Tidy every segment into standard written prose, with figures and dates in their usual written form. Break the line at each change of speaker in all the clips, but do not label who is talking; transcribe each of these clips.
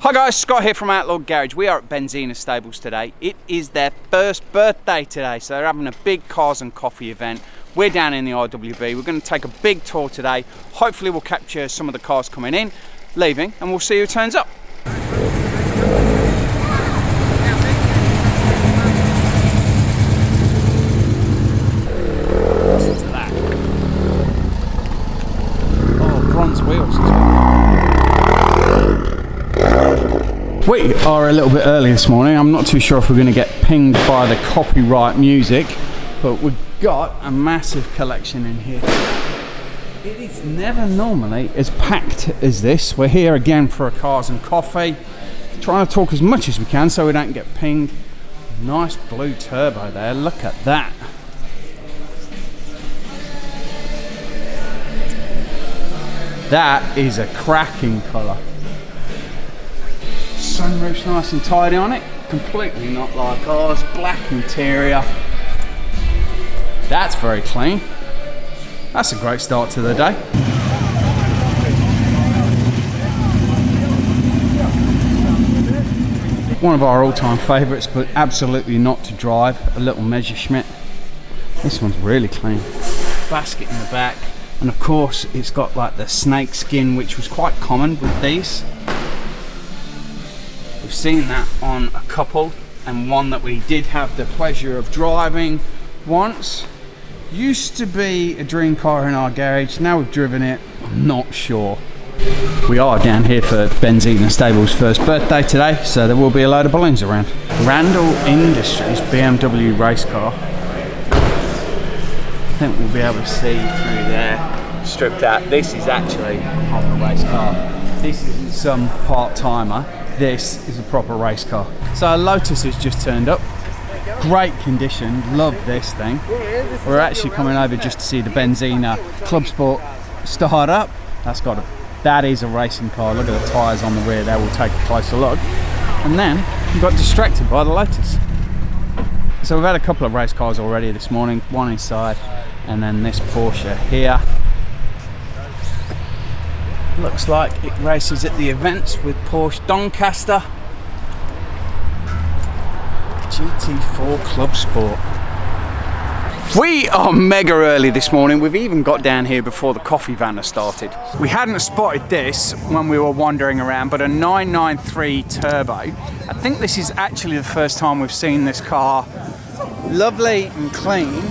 Hi guys, Scott here from Outlaw Garage. We are at Benzina Stables today. It is their first birthday today, so they're having a big cars and coffee event. We're down in the IWB. We're going to take a big tour today. Hopefully we'll capture some of the cars coming in, leaving, and we'll see who turns up. Listen to that. Oh, bronze wheels as well. We are a little bit early this morning. I'm not too sure if we're going to get pinged by the copyright music, but we've got a massive collection in here. It is never normally as packed as this. We're here again for a cars and coffee, trying to talk as much as we can so we don't get pinged. Nice blue turbo there, look at that. That is a cracking colour. Sunroof's nice and tidy on it, completely not like ours. Black interior. That's very clean. That's a great start to the day. One of our all-time favourites, but absolutely not to drive, a little Messerschmitt. This one's really clean. Basket in the back, and of course it's got like the snake skin, which was quite common with these. We've seen that on a couple, and one that we did have the pleasure of driving once. Used to be a dream car in our garage, now we've driven it, I'm not sure. We are down here for Benzina Stables' first birthday today, so there will be a load of balloons around. Randall Industries BMW race car. I think we'll be able to see through there, stripped out. This is actually a proper race car. This isn't some part-timer. This is a proper race car. So a Lotus has just turned up. Great condition, love this thing. We're actually coming over just to see the Benzina Club Sport start up. That is a racing car. Look at the tyres on the rear there, we'll take a closer look. And then we got distracted by the Lotus. So we've had a couple of race cars already this morning, one inside, and then this Porsche here. Looks like it races at the events with Porsche Doncaster. GT4 Club Sport. We are mega early this morning. We've even got down here before the coffee van has started. We hadn't spotted this when we were wandering around, but a 993 turbo. I think this is actually the first time we've seen this car. Lovely and clean,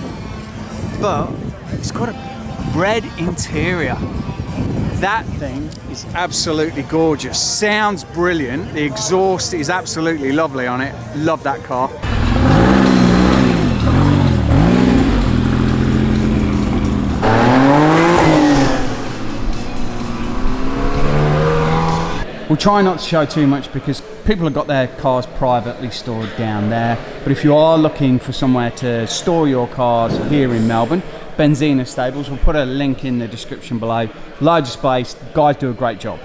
but it's got a red interior. That thing is absolutely gorgeous. Sounds brilliant. The exhaust is absolutely lovely on it. Love that car. We'll try not to show too much because people have got their cars privately stored down there. But if you are looking for somewhere to store your cars here in Melbourne, Benzina Stables, we'll put a link in the description below. Loads of space, the guys do a great job.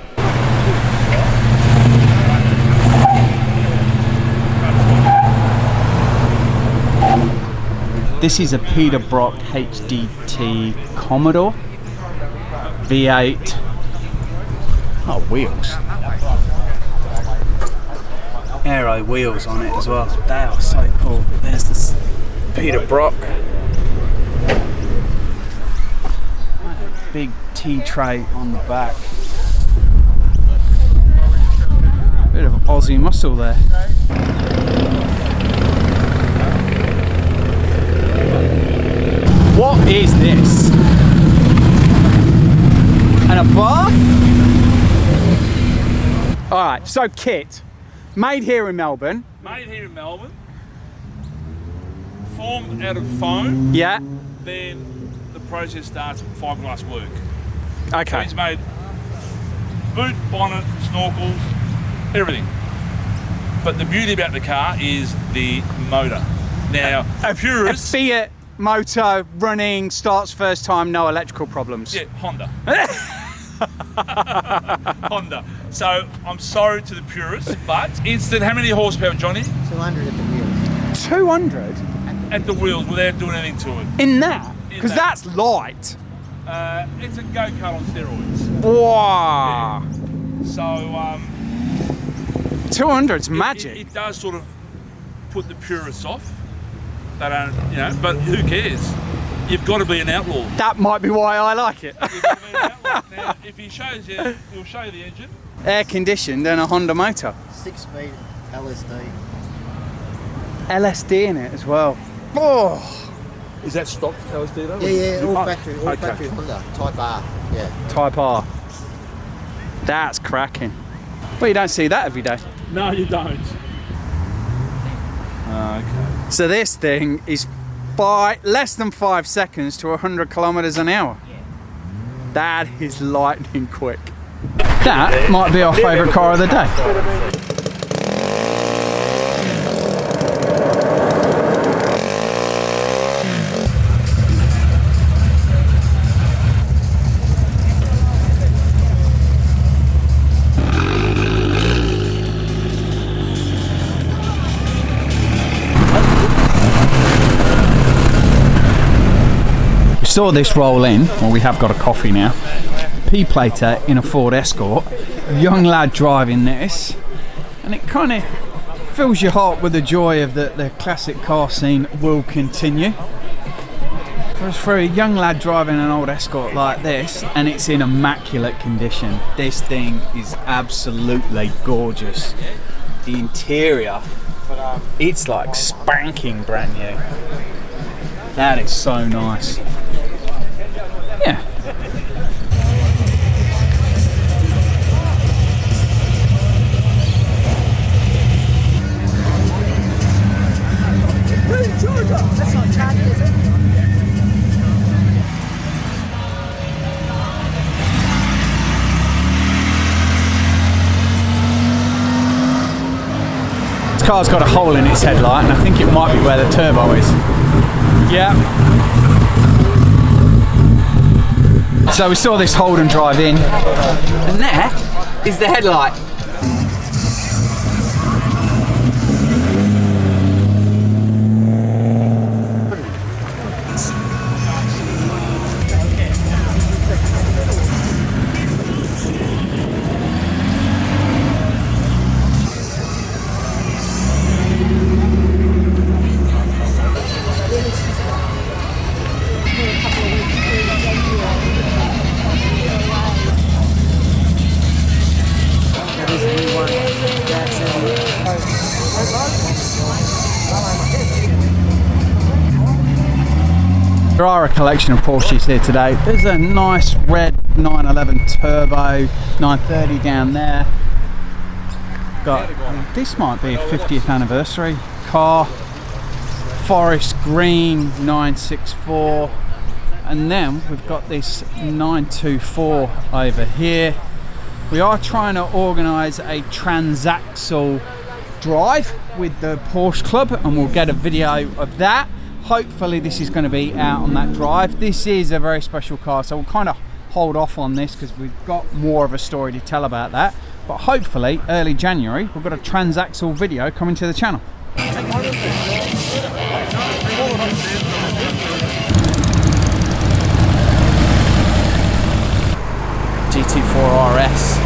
This is a Peter Brock HDT Commodore V8. Oh, wheels. Aero wheels on it as well. They are so cool. There's this Peter Brock. Big T-tray on the back. Bit of Aussie muscle there. What is this? And a bath? Alright, so kit. Made here in Melbourne.
Made here in Melbourne. Formed out of foam.
Yeah.
Then the process starts with fiberglass work.
Okay.
So it's made boot, bonnet, snorkel, everything. But the beauty about the car is the motor. Now,
A
purists...
Fiat motor running, starts first time, no electrical problems.
Yeah, Honda. Honda. So I'm sorry to the purists, but instant, how many horsepower, Johnny?
200 at the wheels.
200?
At the wheels without doing anything to it.
In that? Because
that.
that's light.
It's a go-kart on steroids.
Wow.
Yeah. So
200's magic.
It does sort of put the purists off. They don't, you know, but who cares? You've got to be an outlaw.
That might be why I like it.
You've got to be an outlaw. Now, if he shows you, he'll show you the engine.
Air conditioned and a Honda motor.
6-speed LSD.
LSD in it as well. Oh,
Is that stock LSD though?
Yeah, all
Oh,
factory, all
okay.
factory Honda, Type R. Yeah.
Type R. That's cracking. Well, you don't see that every day.
No, you don't. Okay.
So this thing is less than 5 seconds to 100 kilometers an hour. That is lightning quick. That might be our favourite car of the day. Saw this roll in, well, we have got a coffee now. P-plater in a Ford Escort, young lad driving this, and it kind of fills your heart with the joy of that the classic car scene will continue. For a young lad driving an old Escort like this, and it's in immaculate condition, this thing is absolutely gorgeous. The interior, it's like spanking brand new. That is so nice. Yeah.
That's not charging, is it?
This car's got a hole in its headlight, and I think it might be where the turbo is. Yeah. So we saw this Holden drive in, and there is the headlight. There are a collection of Porsches here today. There's a nice red 911 Turbo 930 down there. This might be a 50th anniversary car. Forest Green 964. And then we've got this 924 over here. We are trying to organise a transaxle drive with the Porsche Club, and we'll get a video of that. Hopefully this is going to be out on that drive. This is a very special car, so we'll kind of hold off on this because we've got more of a story to tell about that. But hopefully early January we've got a transaxle video coming to the channel. GT4 RS.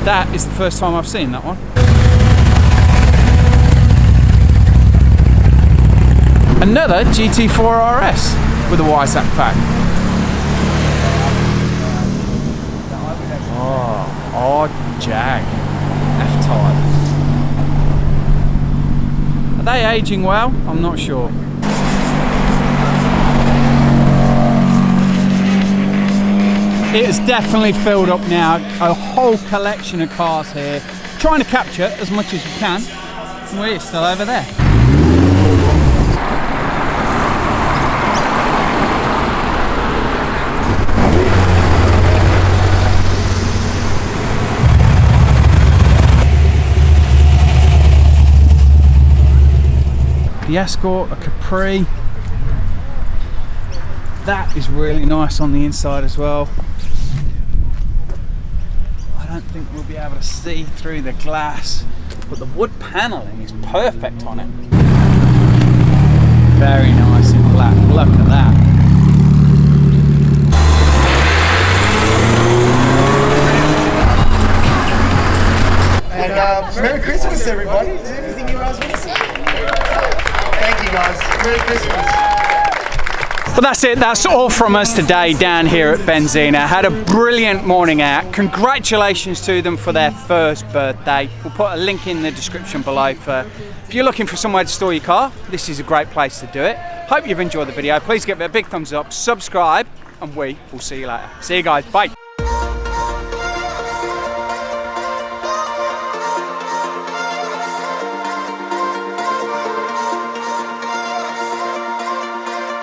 That is the first time I've seen that one. Another GT4 RS with a Weissach pack. Oh, Jag. F-Type. Are they aging well? I'm not sure. It is definitely filled up now. A whole collection of cars here. Trying to capture as much as you can. We're still over there. The Escort, a Capri. That is really nice on the inside as well. I don't think we'll be able to see through the glass, but the wood paneling is perfect on it. Very nice in black. Look at that.
Christmas, everybody. Is there anything you guys want to say? Thank you, guys. Merry Christmas.
Well, that's it. That's all from us today down here at Benzina. Had a brilliant morning out. Congratulations to them for their first birthday. We'll put a link in the description below for if you're looking for somewhere to store your car. This is a great place to do it. Hope you've enjoyed the video. Please give it a big thumbs up, subscribe, and we will see you later. See you guys. Bye.